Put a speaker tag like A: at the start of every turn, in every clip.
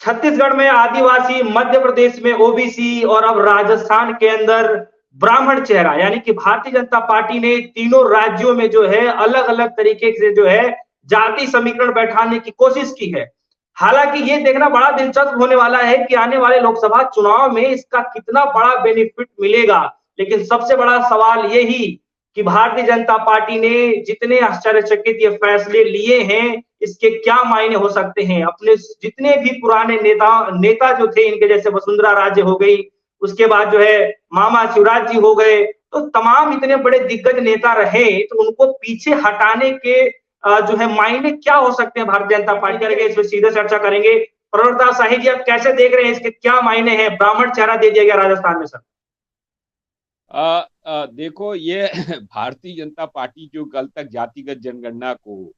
A: छत्तीसगढ़ में आदिवासी, मध्य प्रदेश में ओबीसी और अब राजस्थान के अंदर ब्राह्मण चेहरा, यानी कि भारतीय जनता पार्टी ने तीनों राज्यों में जो है अलग अलग तरीके से जो है जाति समीकरण बैठाने की कोशिश की है। हालांकि ये देखना बड़ा दिलचस्प होने वाला है कि आने वाले लोकसभा चुनाव में इसका कितना बड़ा बेनिफिट मिलेगा। लेकिन सबसे बड़ा सवाल यही कि भारतीय जनता पार्टी ने जितने आश्चर्यचकित ये फैसले लिए हैं, इसके क्या मायने हो सकते हैं। अपने जितने भी पुराने नेता जो थे इनके, जैसे वसुंधरा राजे हो गई, उसके बाद जो है मामा शिवराज जी हो गए, तो तमाम इतने बड़े दिग्गज नेता रहे, तो उनको पीछे हटाने के जो है मायने क्या हो सकते हैं भारतीय जनता पार्टी करेंगे, इस पर सीधे चर्चा करेंगे। प्रवरता शाही जी, आप कैसे देख रहे हैं, इसके क्या मायने हैं, ब्राह्मण चेहरा दे दिया गया राजस्थान में सर।
B: देखो ये भारतीय जनता पार्टी जो कल तक जातिगत जनगणना को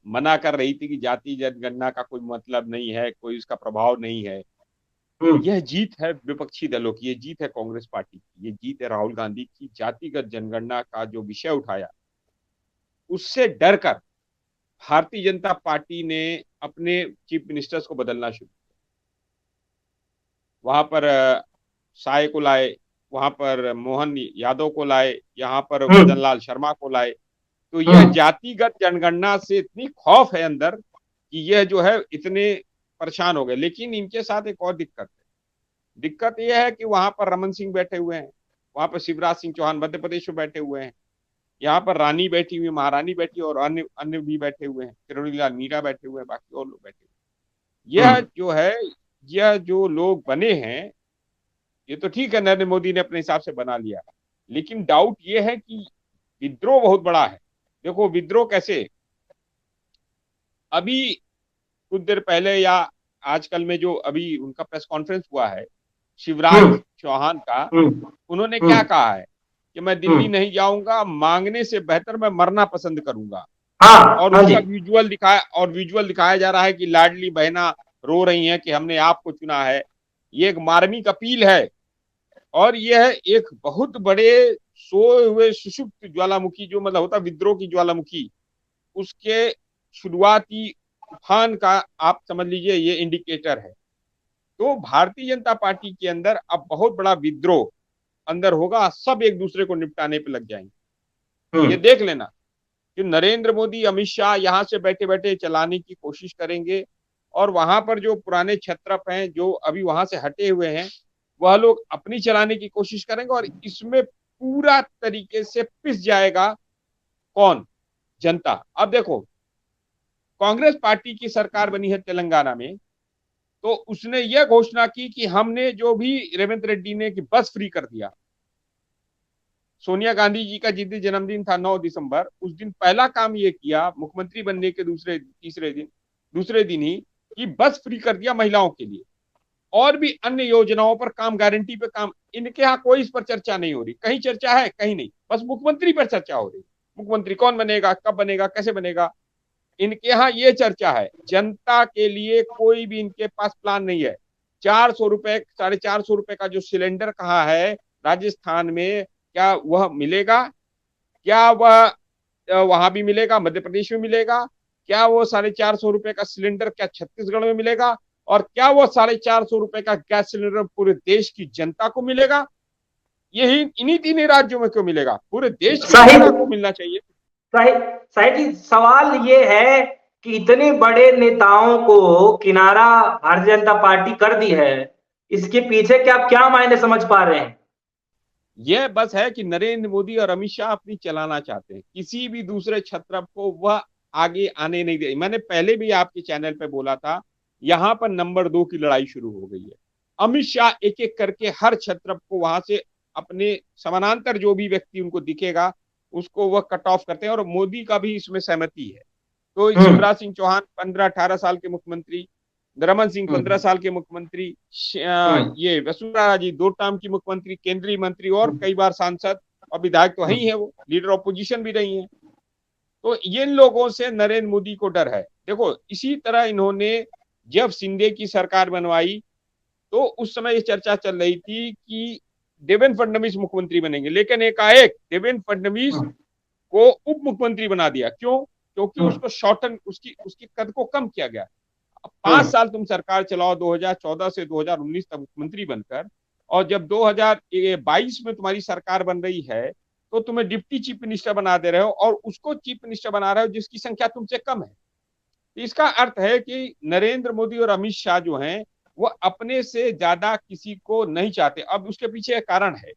B: मना कर रही थी कि जाति जनगणना का कोई मतलब नहीं है, कोई उसका प्रभाव नहीं है, यह जीत है विपक्षी दलों की, ये जीत है कांग्रेस पार्टी की, ये जीत है राहुल गांधी की। जातिगत जनगणना का जो विषय उठाया उससे डर कर भारतीय जनता पार्टी ने अपने चीफ मिनिस्टर्स को बदलना शुरू किया। वहां पर साय को लाए, वहां पर मोहन यादव को लाए, यहाँ पर भजन लाल शर्मा को लाए। तो यह जातिगत जनगणना से इतनी खौफ है अंदर कि यह जो है इतने परेशान हो गए। लेकिन इनके साथ एक और दिक्कत है। दिक्कत यह है कि वहां पर रमन सिंह बैठे हुए हैं, वहां पर शिवराज सिंह चौहान मध्य प्रदेश में बैठे हुए हैं, यहाँ पर रानी बैठी हुई, महारानी बैठी और अन्य अन्य भी बैठे हुए हैं, किरोड़ीलाल मीणा बैठे हुए हैं, बाकी और लोग बैठे हुए हैं। यह जो है, यह जो लोग बने हैं, ये तो ठीक है, नरेंद्र मोदी ने अपने हिसाब से बना लिया, लेकिन डाउट ये है कि विद्रोह बहुत बड़ा है। देखो विद्रोह कैसे, अभी कुछ देर पहले या आजकल में जो अभी उनका प्रेस कॉन्फ्रेंस हुआ है शिवराज चौहान का, उन्होंने क्या कहा है कि मैं दिल्ली नहीं जाऊंगा, मांगने से बेहतर मैं मरना पसंद करूंगा। और उसका विजुअल दिखाया जा रहा है कि लाडली बहना रो रही हैं कि हमने आपको चुना है। ये एक मार्मिक अपील है और यह एक बहुत बड़े सोए हुए सुषुप्त ज्वालामुखी, जो मतलब होता विद्रोह की ज्वालामुखी, उसके शुरुआती तूफान का आप समझ लीजिए ये इंडिकेटर है। तो भारतीय जनता पार्टी के अंदर अब बहुत बड़ा विद्रोह अंदर होगा, सब एक दूसरे को निपटाने पे लग जाएंगे। ये देख लेना कि नरेंद्र मोदी अमित शाह यहाँ से बैठे बैठे चलाने की कोशिश करेंगे और वहां पर जो पुराने क्षत्रप हैं जो अभी वहां से हटे हुए हैं, वह लोग अपनी चलाने की कोशिश करेंगे और इसमें पूरा तरीके से पिस जाएगा कौन, जनता। अब देखो कांग्रेस पार्टी की सरकार बनी है तेलंगाना में, तो उसने यह घोषणा की कि हमने जो भी रेवंत रेड्डी ने कि बस फ्री कर दिया। सोनिया गांधी जी का जिस दिन जन्मदिन था 9 दिसंबर, उस दिन पहला काम ये किया मुख्यमंत्री बनने के दूसरे दिन ही कि बस फ्री कर दिया महिलाओं के लिए। और भी अन्य योजनाओं पर काम, गारंटी पे काम, इनके यहाँ कोई इस पर चर्चा नहीं हो रही। कहीं चर्चा है, कहीं नहीं, बस मुख्यमंत्री पर चर्चा हो रही। मुख्यमंत्री कौन बनेगा, कब बनेगा, कैसे बनेगा, इनके यहाँ ये चर्चा है। जनता के लिए कोई भी इनके पास प्लान नहीं है। 400 रुपए, 450 रुपए का जो सिलेंडर कहा है राजस्थान में, क्या वह मिलेगा? क्या वह वहां भी मिलेगा? मध्य प्रदेश में मिलेगा? क्या वो 450 रुपए का सिलेंडर क्या छत्तीसगढ़ में मिलेगा? और क्या वो 450 रुपए का गैस सिलेंडर पूरे देश की जनता को मिलेगा? यही इन्हीं तीन राज्यों में क्यों मिलेगा? पूरे देश की जनता को मिलना चाहिए।
A: शाहिद जी, सवाल ये है कि इतने बड़े नेताओं को किनारा भारतीय जनता पार्टी कर दी है, इसके पीछे क्या आप क्या मायने समझ पा रहे हैं?
B: यह बस है कि नरेंद्र मोदी और अमित शाह अपनी चलाना चाहते हैं, किसी भी दूसरे छत्रप को वह आगे आने नहीं दे। मैंने पहले भी आपके चैनल पे बोला था, यहां पर नंबर 2 की लड़ाई शुरू हो गई है। अमित शाह एक एक करके हर छत्रप को वहां से अपने समानांतर जो भी व्यक्ति उनको दिखेगा उसको वह कट ऑफ करते हैं और मोदी का भी इसमें सहमति है। तो शिवराज सिंह चौहान 15-18 साल के मुख्यमंत्री, रमन सिंह 15 साल के मुख्यमंत्री, ये वसुंधरा राजे 2 टर्म की मुख्यमंत्री, केंद्रीय मंत्री और कई बार सांसद और विधायक तो वही है, वो लीडर ऑपोजिशन भी रही है। तो इन लोगों से नरेंद्र मोदी को डर है। देखो इसी तरह इन्होंने जब शिंदे की सरकार बनवाई तो उस समय ये चर्चा चल रही थी कि देवेंद्र फडणवीस मुख्यमंत्री बनेंगे, लेकिन एकाएक देवेंद्र फडणवीस को उप मुख्यमंत्री बना दिया। क्यों? क्योंकि उसको शॉर्टन, उसकी कद को कम किया गया। 5 साल तुम सरकार चलाओ 2014 से 2019 तक मुख्यमंत्री बनकर, और जब 2022 में तुम्हारी सरकार बन रही है तो तुम्हें डिप्टी चीफ मिनिस्टर बना दे रहे हो, और उसको चीफ मिनिस्टर बना रहे हो जिसकी संख्या तुमसे कम है। तो इसका अर्थ है कि नरेंद्र मोदी और अमित शाह जो हैं वो अपने से ज्यादा किसी को नहीं चाहते। अब उसके पीछे एक कारण है,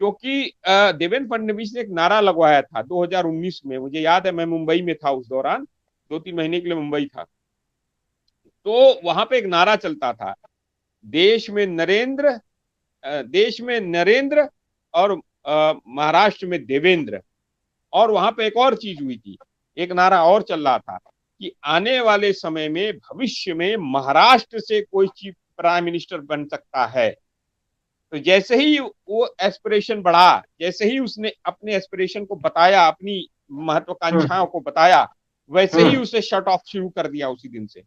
B: क्योंकि देवेंद्र फडणवीस ने एक नारा लगवाया था 2019 में, मुझे याद है मैं मुंबई में था उस दौरान, 2-3 महीने के लिए मुंबई था। तो वहां पे एक नारा चलता था, देश में नरेंद्र, देश में नरेंद्र और महाराष्ट्र में देवेंद्र। और वहां पे एक और चीज हुई थी, एक नारा और चल रहा था कि आने वाले समय में भविष्य में महाराष्ट्र से कोई चीफ प्राइम मिनिस्टर बन सकता है। तो जैसे ही वो एस्पिरेशन बढ़ा, जैसे ही उसने अपने एस्पिरेशन को बताया, अपनी महत्वाकांक्षाओं को बताया, वैसे ही उसे शट ऑफ शुरू कर दिया उसी दिन से।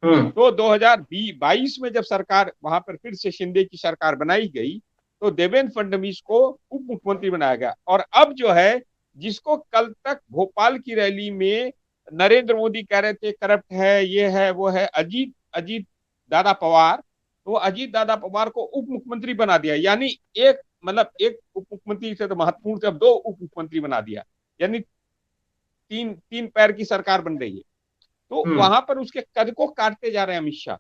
B: तो 2022 में जब सरकार वहां पर फिर से शिंदे की सरकार बनाई गई तो देवेंद्र फडणवीस को उप मुख्यमंत्री बनाया गया। और अब जो है, जिसको कल तक भोपाल की रैली में नरेंद्र मोदी कह रहे थे करप्ट है, ये है वो है, अजीत अजीत दादा पवार, तो वो अजीत दादा पवार को उप मुख्यमंत्री बना दिया। यानी एक मतलब एक उप मुख्यमंत्री से तो महत्वपूर्ण थे, अब 2 उप मुख्यमंत्री बना दिया, यानी तीन तीन पैर की सरकार बन रही है। तो वहां पर उसके कद को काटते जा रहे हैं अमित शाह।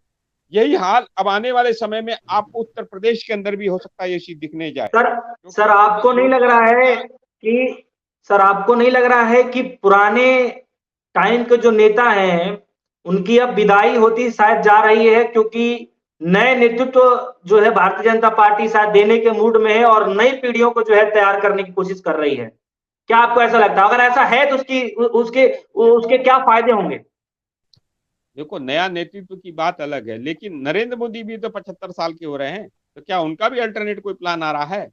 B: यही हाल अब आने वाले समय में आपको उत्तर प्रदेश के अंदर भी हो सकता है ये चीज दिखने जाए।
A: सर आपको नहीं लग रहा है कि आपको नहीं लग रहा है कि पुराने टाइम के जो नेता हैं उनकी अब विदाई होती शायद जा रही है, क्योंकि नए नेतृत्व जो है भारतीय जनता पार्टी शायद देने के मूड में है और नई पीढ़ियों को जो है तैयार करने की कोशिश कर रही है? क्या आपको ऐसा लगता है? अगर ऐसा है तो उसके उसके क्या फायदे होंगे?
B: देखो, नया नेतृत्व की बात अलग है, लेकिन नरेंद्र मोदी भी तो 75 साल के हो रहे हैं, तो क्या उनका भी अल्टरनेट कोई प्लान आ रहा है?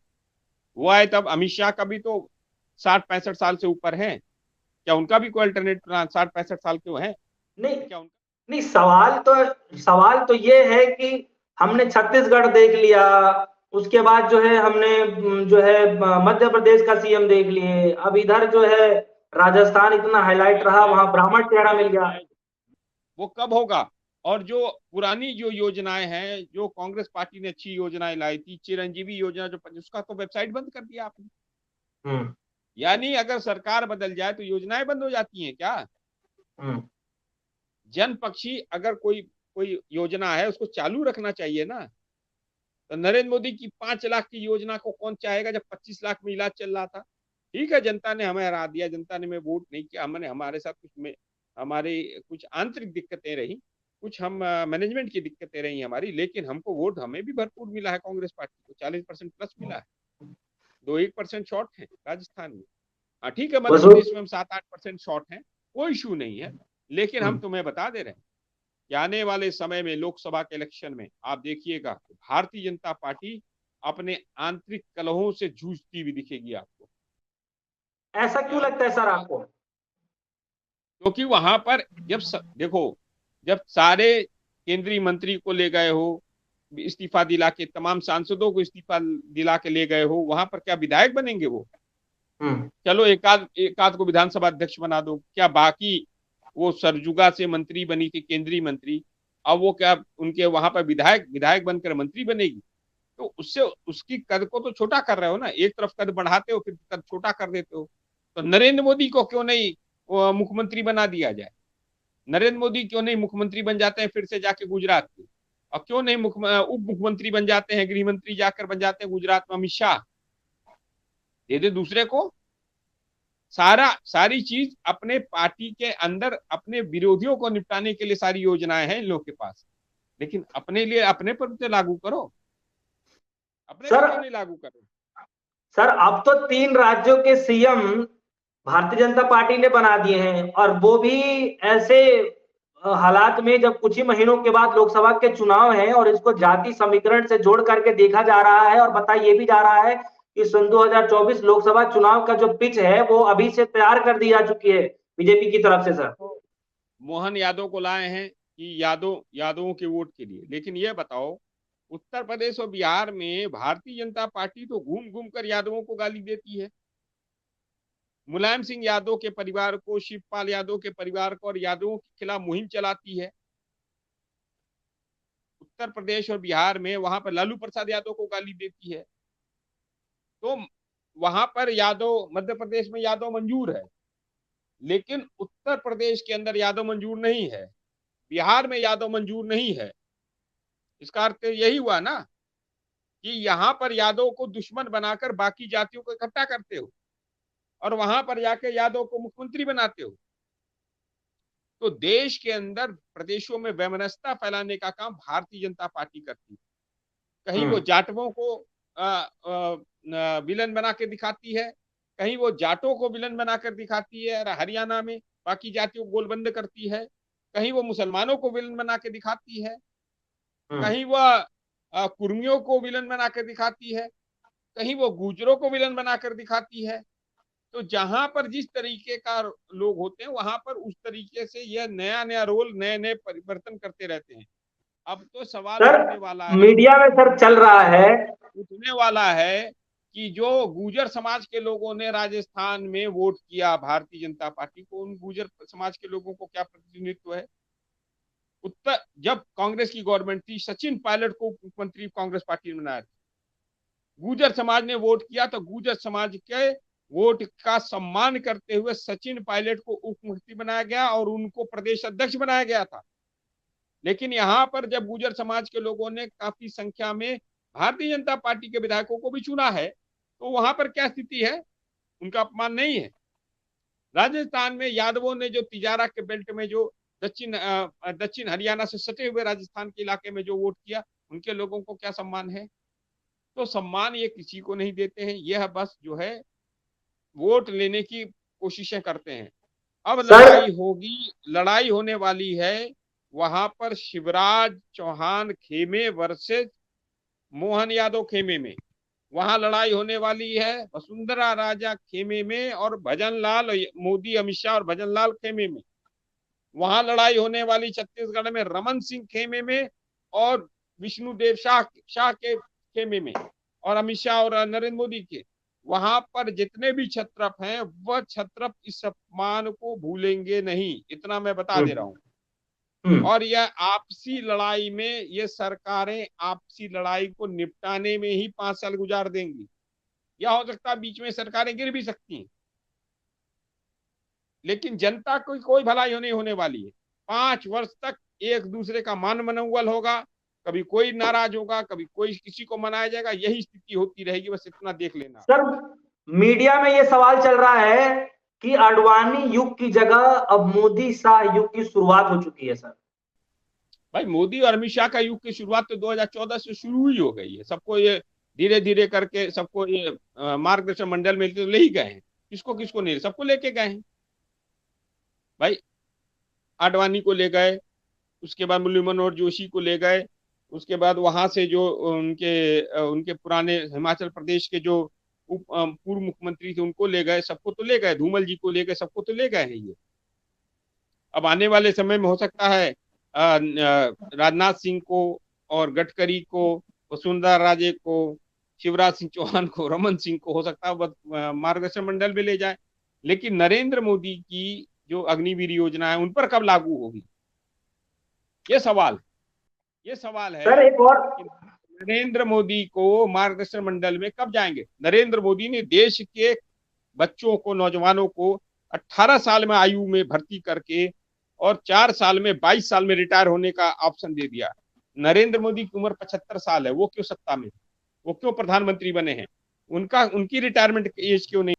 B: वो आए तब अमित शाह का भी तो 60-65 साल से ऊपर है, क्या उनका भी कोई अल्टरनेट प्लान 60-65 साल के हैं?
A: नहीं
B: क्या उनका?
A: नहीं, सवाल तो ये है कि हमने छत्तीसगढ़ देख लिया, उसके बाद जो है हमने जो है मध्य प्रदेश का सीएम देख लिए, अब इधर जो है राजस्थान इतना हाईलाइट रहा, वहां ब्राह्मण चेहरा मिल गया।
B: वो कब होगा? और जो पुरानी जो योजनाएं हैं, जो कांग्रेस पार्टी ने अच्छी योजनाएं लाई थी, चिरंजीवी योजना जो, उसका तो वेबसाइट बंद कर दिया आपने। यानी अगर सरकार बदल जाए तो योजनाएं बंद हो जाती हैं क्या? जन पक्षी अगर कोई कोई योजना है उसको चालू रखना चाहिए ना। तो नरेंद्र मोदी की 5 लाख की योजना को कौन चाहेगा जब 25 लाख में इलाज चल रहा था? ठीक है, जनता ने हमें हरा दिया, जनता ने हमें वोट नहीं किया, हमने हमारे साथ कुछ में हमारी कुछ आंतरिक दिक्कतें रही, कुछ हम मैनेजमेंट की दिक्कतें रही हमारी, लेकिन हमको वोट हमें भी भरपूर मिला है, कांग्रेस पार्टी को 40% प्लस मिला है। 2-1% शॉर्ट है राजस्थान में। हाँ ठीक है, मध्य प्रदेश में हम 7-8% शॉर्ट हैं, कोई इशू नहीं है। लेकिन हम तुम्हें बता दे रहे हैं कि आने वाले समय में लोकसभा के इलेक्शन में आप देखिएगा भारतीय जनता पार्टी अपने आंतरिक कलहों से जूझती हुई दिखेगी आपको।
A: ऐसा क्यों लगता है सर आपको?
B: क्योंकि वहां पर देखो, जब सारे केंद्रीय मंत्री को ले गए हो, इस्तीफा दिला के, तमाम सांसदों को इस्तीफा दिला के ले गए हो, वहां पर क्या विधायक बनेंगे वो? चलो एक आध को विधानसभा अध्यक्ष बना दो, क्या बाकी वो सरजुगा से मंत्री बनी थी, केंद्रीय मंत्री, अब वो क्या उनके वहां पर विधायक बनकर मंत्री बनेगी? तो उससे उसकी कद को तो छोटा कर रहे हो ना, एक तरफ कद बढ़ाते हो फिर कद छोटा कर देते हो। तो नरेंद्र मोदी को क्यों नहीं मुख्यमंत्री बना दिया जाए? नरेंद्र मोदी क्यों नहीं मुख्यमंत्री बन जाते हैं फिर से जाके गुजरात के? और क्यों नहीं उप मुख्यमंत्री बन जाते हैं, गृह मंत्री जाकर बन जाते हैं गुजरात में अमित शाह? दे दे दूसरे को सारी चीज। अपने पार्टी के अंदर अपने विरोधियों को निपटाने के लिए सारी योजनाएं हैं इन लोगों के पास, लेकिन अपने लिए अपने पर तो लागू करो, अपने पर क्यों नहीं लागू करो?
A: सर अब तो 3 राज्यों के सीएम भारतीय जनता पार्टी ने बना दिए हैं, और वो भी ऐसे हालात में जब कुछ ही महीनों के बाद लोकसभा के चुनाव हैं और इसको जाति समीकरण से जोड़ करके देखा जा रहा है, और बताया ये भी जा रहा है कि सन 2024 लोकसभा चुनाव का जो पिच है वो अभी से तैयार कर दी जा चुकी है बीजेपी की तरफ से। सर
B: मोहन यादव को लाए हैं कि यादवों के वोट के लिए, लेकिन ये बताओ उत्तर प्रदेश और बिहार में भारतीय जनता पार्टी तो घूम घूम कर यादवों को गाली देती है। मुलायम सिंह यादव के परिवार को, शिवपाल यादव के परिवार को और यादवों के खिलाफ मुहिम चलाती है। उत्तर प्रदेश और बिहार में वहां पर लालू प्रसाद यादव को गाली देती है। तो वहां पर यादव, मध्य प्रदेश में यादव मंजूर है, लेकिन उत्तर प्रदेश के अंदर यादव मंजूर नहीं है, बिहार में यादव मंजूर नहीं है। इसका अर्थ यही हुआ ना कि यहां पर यादव को दुश्मन बनाकर बाकी जातियों को इकट्ठा करते हो और वहां पर जाके यादव को मुख्यमंत्री बनाते हो। तो देश के अंदर प्रदेशों में वैमनस्यता फैलाने का काम भारतीय जनता पार्टी करती है। कहीं वो जाटवों को विलन बना के दिखाती है, कहीं वो जाटों को विलन बनाकर दिखाती है और हरियाणा में बाकी जातियों को गोलबंद करती है, कहीं वो मुसलमानों को विलन बना के दिखाती है, कहीं वह कुर्मियों को विलन बनाकर दिखाती है, कहीं वो गुजरों को विलन बनाकर दिखाती है। तो जहां पर जिस तरीके का लोग होते हैं वहां पर उस तरीके से यह नया नया रोल, नए नए परिवर्तन करते रहते हैं। अब तो सवाल
A: सर
B: उठने वाला है,
A: मीडिया में सर चल रहा है,
B: उठने वाला है कि जो गुर्जर समाज के लोगों ने राजस्थान में वोट किया भारतीय जनता पार्टी को, उन गुर्जर समाज के लोगों को क्या प्रतिनिधित्व है? उत्तर जब कांग्रेस की गवर्नमेंट थी, सचिन पायलट को मुख्यमंत्री कांग्रेस पार्टी ने बनाया था। गुर्जर समाज ने वोट किया तो गुर्जर समाज के वोट का सम्मान करते हुए सचिन पायलट को उप मुख्यमंत्री बनाया गया और उनको प्रदेश अध्यक्ष बनाया गया था। लेकिन यहां पर जब गुर्जर समाज के लोगों ने काफी संख्या में भारतीय जनता पार्टी के विधायकों को भी चुना है, तो वहां पर क्या स्थिति है? उनका अपमान नहीं है। राजस्थान में यादवों ने जो तिजारा के बेल्ट में जो दक्षिण हरियाणा से सटे हुए राजस्थान के इलाके में जो वोट किया, उनके लोगों को क्या सम्मान है? तो सम्मान ये किसी को नहीं देते हैं, यह बस जो है वोट लेने की कोशिशें करते हैं। अब लड़ाई होगी, लड़ाई होने वाली है वहां पर शिवराज चौहान खेमे वर्सेस मोहन यादव खेमे में। वहां लड़ाई होने वाली है वसुंधरा राजा खेमे में और भजनलाल मोदी, अमित शाह और भजनलाल खेमे में। वहां लड़ाई होने वाली छत्तीसगढ़ में रमन सिंह खेमे में और विष्णुदेव शाह के खेमे में, और अमित शाह और नरेंद्र मोदी के। वहां पर जितने भी क्षत्रप हैं वह क्षत्रप इस अपमान को भूलेंगे नहीं, इतना मैं बता दे रहा हूं। और यह आपसी लड़ाई में, ये सरकारें आपसी लड़ाई को निपटाने में ही 5 साल गुजार देंगी, या हो सकता है बीच में सरकारें गिर भी सकती हैं, लेकिन जनता को कोई भलाई नहीं होने वाली है। 5 वर्ष तक एक दूसरे का मान मनोबल होगा, कभी कोई नाराज होगा, कभी कोई किसी को मनाया जाएगा, यही स्थिति होती रहेगी, बस इतना देख लेना।
A: सर मीडिया में ये सवाल चल रहा है कि आडवाणी युग की जगह अब मोदी शाह युग की शुरुआत हो चुकी है सर।
B: भाई मोदी और अमित शाह का युग की शुरुआत तो 2014 से शुरू ही हो गई है। सबको ये धीरे धीरे करके सबको ये मार्गदर्शन मंडल में तो ले ही गए हैं, किसको किसको नहीं, सबको लेके गए हैं भाई। आडवाणी को ले गए, उसके बाद मुरली मनोहर जोशी को ले गए, उसके बाद वहां से जो उनके पुराने हिमाचल प्रदेश के जो पूर्व मुख्यमंत्री थे उनको ले गए, सबको तो ले गए, धूमल जी को ले गए, सबको तो ले गए हैं ये। अब आने वाले समय में हो सकता है राजनाथ सिंह को और गडकरी को, वसुंधरा राजे को, शिवराज सिंह चौहान को, रमन सिंह को हो सकता है मार्गदर्शन मंडल में ले जाए। लेकिन नरेंद्र मोदी की जो अग्निवीर योजना है उन पर कब लागू होगी, ये सवाल है।
A: सर एक और,
B: नरेंद्र मोदी को मार्गदर्शन मंडल में कब जाएंगे? नरेंद्र मोदी ने देश के बच्चों को, नौजवानों को 18 साल में आयु में भर्ती करके और 4 साल में 22 साल में रिटायर होने का ऑप्शन दे दिया। नरेंद्र मोदी की उम्र 75 साल है, वो क्यों सत्ता में, वो क्यों प्रधानमंत्री बने हैं? उनकी रिटायरमेंट एज क्यों नहीं?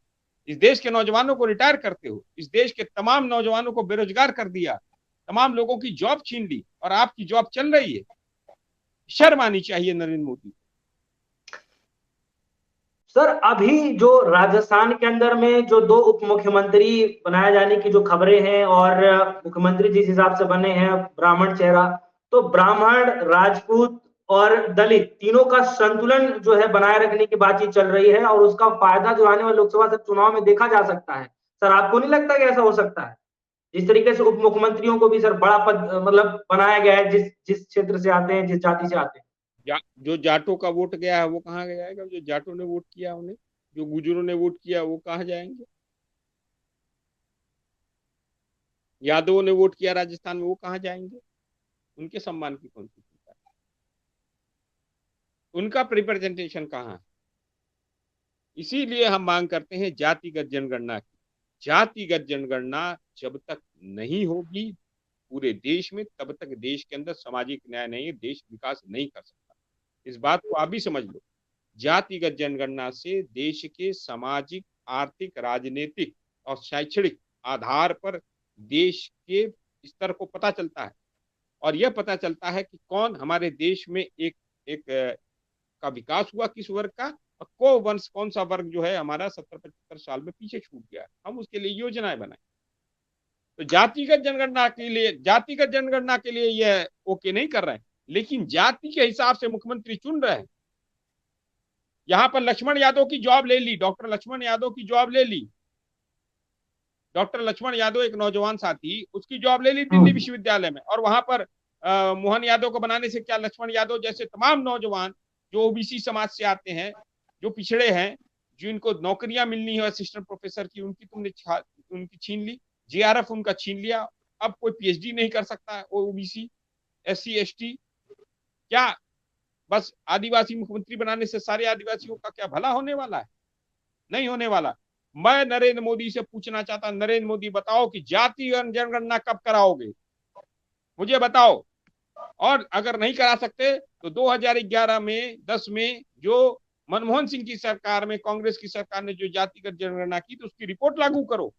B: इस देश के नौजवानों को रिटायर करते हो, इस देश के तमाम नौजवानों को बेरोजगार कर दिया, तमाम लोगों की जॉब छीन ली, और आपकी जॉब चल रही है। शर्म आनी चाहिए नरेंद्र मोदी।
A: सर अभी जो राजस्थान के अंदर में जो 2 उप मुख्यमंत्री बनाए जाने की जो खबरें हैं और मुख्यमंत्री जिस हिसाब से बने हैं ब्राह्मण चेहरा, तो ब्राह्मण, राजपूत और दलित तीनों का संतुलन जो है बनाए रखने की बातचीत चल रही है और उसका फायदा जो आने वाले लोकसभा चुनाव में देखा जा सकता है। सर आपको नहीं लगता कि ऐसा हो सकता है? जिस तरीके से उप मुख्यमंत्रियों को भी सर बड़ा पद मतलब बनाया गया है, जिस जिस क्षेत्र से आते हैं, जिस जाति से आते हैं।
B: जो जाटों का वोट गया है वो कहाँ जाएगा? जो जाटों ने वोट किया उन्हें, जो गुजरों ने वोट किया वो कहाँ जाएंगे? यादवों ने वोट किया राजस्थान में, वो कहाँ जाएंगे? उनके सम्मान की कौन सी चिंता है? उनका रिप्रेजेंटेशन कहाँ है? इसीलिए हम मांग करते हैं जातिगत जनगणना की। जातिगत जनगणना जब तक नहीं होगी पूरे देश में, तब तक देश के अंदर सामाजिक न्याय नहीं है, देश विकास नहीं कर सकता। इस बात को आप भी समझ लो। जातिगत जनगणना से देश के सामाजिक, आर्थिक, राजनीतिक और शैक्षणिक आधार पर देश के स्तर को पता चलता है, और यह पता चलता है कि कौन हमारे देश में एक एक का विकास हुआ, किस वर्ग का, और कौन सा वर्ग जो है हमारा 70-75 साल में पीछे छूट गया, हम उसके लिए योजनाएं बनाए। तो जातिगत जनगणना के लिए यह ओके नहीं कर रहे हैं, लेकिन जाति के हिसाब से मुख्यमंत्री चुन रहे हैं। यहां पर लक्ष्मण यादव की जॉब ले ली, डॉक्टर लक्ष्मण यादव की जॉब ले ली। डॉक्टर लक्ष्मण यादव एक नौजवान साथी, उसकी जॉब ले ली दिल्ली विश्वविद्यालय में, और वहां पर मोहन यादव को बनाने से क्या, लक्ष्मण यादव जैसे तमाम नौजवान जो ओबीसी समाज से आते हैं, जो पिछड़े हैं, जिनको नौकरियां मिलनी है असिस्टेंट प्रोफेसर की, उनकी छीन ली। जेआरएफ उनका छीन लिया। अब कोई पीएचडी नहीं कर सकता है ओबीसी, एससी, एसटी। क्या बस आदिवासी मुख्यमंत्री बनाने से सारे आदिवासियों का क्या भला होने वाला है? नहीं होने वाला। मैं नरेंद्र मोदी से पूछना चाहता, नरेंद्र मोदी बताओ कि जाति जनगणना कब कराओगे, मुझे बताओ। और अगर नहीं करा सकते तो 2011 में 10 में जो मनमोहन सिंह की सरकार में, कांग्रेस की सरकार ने जो जातिगत जनगणना की, तो उसकी रिपोर्ट लागू करो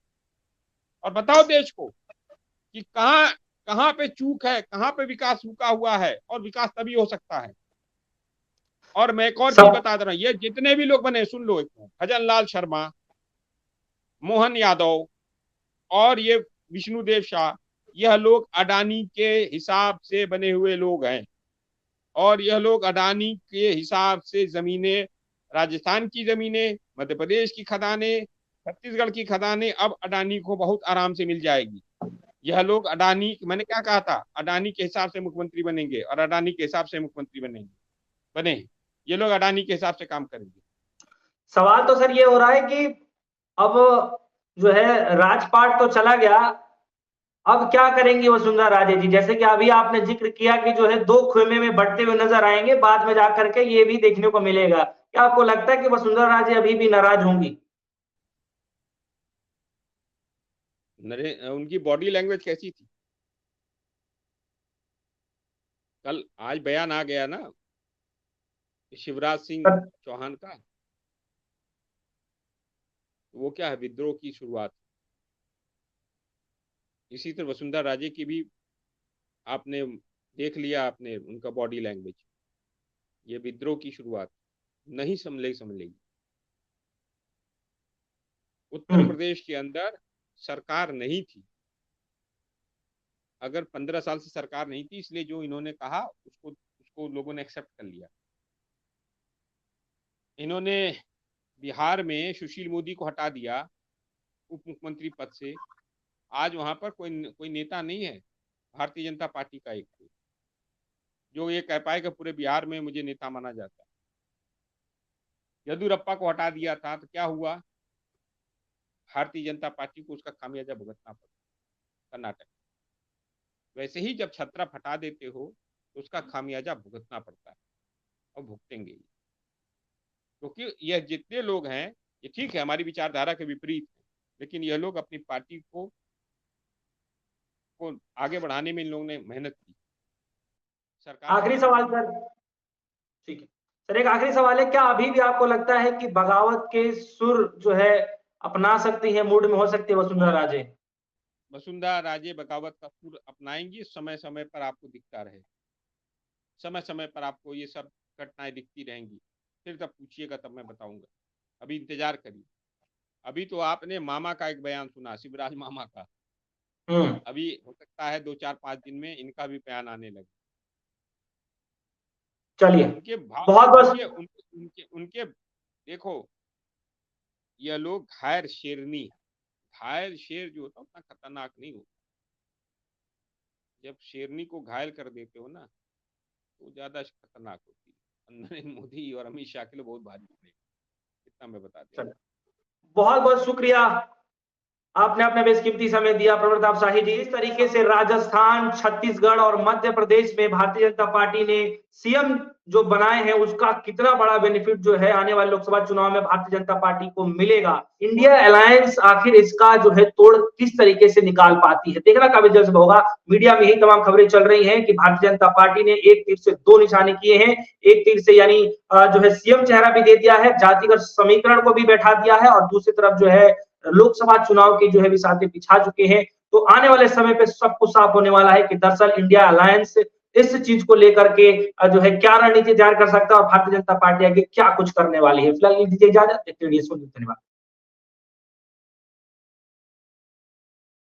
B: और बताओ देश को कि कहां कहां पे चूक है, कहां पे विकास रुका हुआ है, और विकास तभी हो सकता है। और मैं एक और चीज
A: सब
B: बता दे रहा हूं, ये जितने भी लोग बने, सुन लो, एक भजन लाल शर्मा, मोहन यादव और ये विष्णुदेव शाह, यह लोग अडानी के हिसाब से बने हुए लोग हैं, और यह लोग अडानी के हिसाब से जमीनें, राजस्थान की जमीनें, मध्य प्रदेश की खदानें, छत्तीसगढ़ की खदानें अब अडानी को बहुत आराम से मिल जाएगी। यह लोग अडानी, मैंने क्या कहा था, अडानी के हिसाब से मुख्यमंत्री बनेंगे और अडानी के हिसाब से मुख्यमंत्री बने। ये लोग अडानी के हिसाब से काम करेंगे।
A: सवाल तो सर ये हो रहा है कि अब जो है राजपाट तो चला गया, अब क्या करेंगी वसुंधरा राजे जी? जैसे कि अभी आपने जिक्र किया कि जो है दो खेमे में बढ़ते हुए नजर आएंगे, बाद में जाकर के ये भी देखने को मिलेगा। क्या आपको लगता है कि वसुंधरा राजे अभी भी नाराज होंगी?
B: उनकी बॉडी लैंग्वेज कैसी थी? कल आज बयान आ गया ना शिवराज सिंह चौहान का, वो क्या है, विद्रोह की शुरुआत। इसी तरह वसुंधरा राजे की भी आपने देख लिया, आपने उनका बॉडी लैंग्वेज, ये विद्रोह की शुरुआत नहीं समझेगी। उत्तर प्रदेश के अंदर सरकार नहीं थी, अगर 15 साल से सरकार नहीं थी, इसलिए जो इन्होंने कहा उसको उसको लोगों ने एक्सेप्ट कर लिया। इन्होंने बिहार में सुशील मोदी को हटा दिया उप मुख्यमंत्री पद से। आज वहां पर कोई कोई नेता नहीं है भारतीय जनता पार्टी का एक जो ये कह पाए कि पूरे बिहार में मुझे नेता माना जाता है। येदियुरप्पा को हटा दिया था तो क्या हुआ, भारतीय जनता पार्टी को उसका खामियाजा भुगतना पड़ा कर्नाटक। वैसे ही जब छत्रा हटा देते हो तो उसका खामियाजा भुगतना पड़ता है, और भुगतेंगे, क्योंकि यह जितने लोग हैं, ये ठीक है हमारी विचारधारा के विपरीत है, लेकिन यह लोग अपनी पार्टी को आगे बढ़ाने में इन लोगों ने मेहनत की। सरकार
A: आखिरी सवाल सर, ठीक है सर, एक आखिरी सवाल है, क्या अभी भी आपको लगता है कि बगावत के सुर जो है अपना सकती है, मूड में हो सकती है वसुंधरा राजे?
B: वसुंधरा राजे बगावत का सुर अपनाएंगी, समय समय पर आपको दिखता रहे, समय समय पर आपको ये सब घटनाएं दिखती रहेंगी। फिर तब पूछिएगा, तब मैं बताऊंगा, अभी इंतजार करिए। अभी तो आपने मामा का एक बयान सुना, शिवराज मामा का, अभी हो सकता है 2-4-5 दिन में इनका भी बयान आने लगे।
A: चलिए,
B: उनके भाव
A: बहुत
B: देखिए,
A: बहुत
B: उनके उनके उनके देखो, यह लोग घायल शेरनी, घायल शेर जो होता है उतना खतरनाक नहीं होता। जब शेरनी को घायल कर देते हो ना, तो ज्यादा खतरनाक होती है। नरेंद्र मोदी और अमित शाह के लिए बहुत भारी पड़ेगा, इतना मैं बता देता हूँ।
A: बहुत बहुत शुक्रिया आपने अपना बेशकीमती समय दिया प्रवरताप शाही जी। इस तरीके से राजस्थान, छत्तीसगढ़ और मध्य प्रदेश में भारतीय जनता पार्टी ने सीएम जो बनाए हैं उसका कितना बड़ा बेनिफिट जो है आने वाले लोकसभा चुनाव में भारतीय जनता पार्टी को मिलेगा। इंडिया अलायंस आखिर इसका जो है तोड़ किस तरीके से निकाल पाती है, देखना काफी दिलचस्प होगा। मीडिया में ही तमाम खबरें चल रही हैं कि भारतीय जनता पार्टी ने एक तीर से दो निशाने किए हैं। एक तीर से यानी जो है सीएम चेहरा भी दे दिया है, जातिगत समीकरण को भी बैठा दिया है और दूसरी तरफ जो है लोकसभा चुनाव की जो है बिसातें बिछा चुके हैं। तो आने वाले समय पे सब कुछ साफ होने वाला है कि दरअसल इंडिया अलायंस इस चीज को लेकर के जो है क्या रणनीति तैयार कर सकता है और भारतीय जनता पार्टी आगे क्या कुछ करने वाली है। फिलहाल दीजिए इजाजत, धन्यवाद।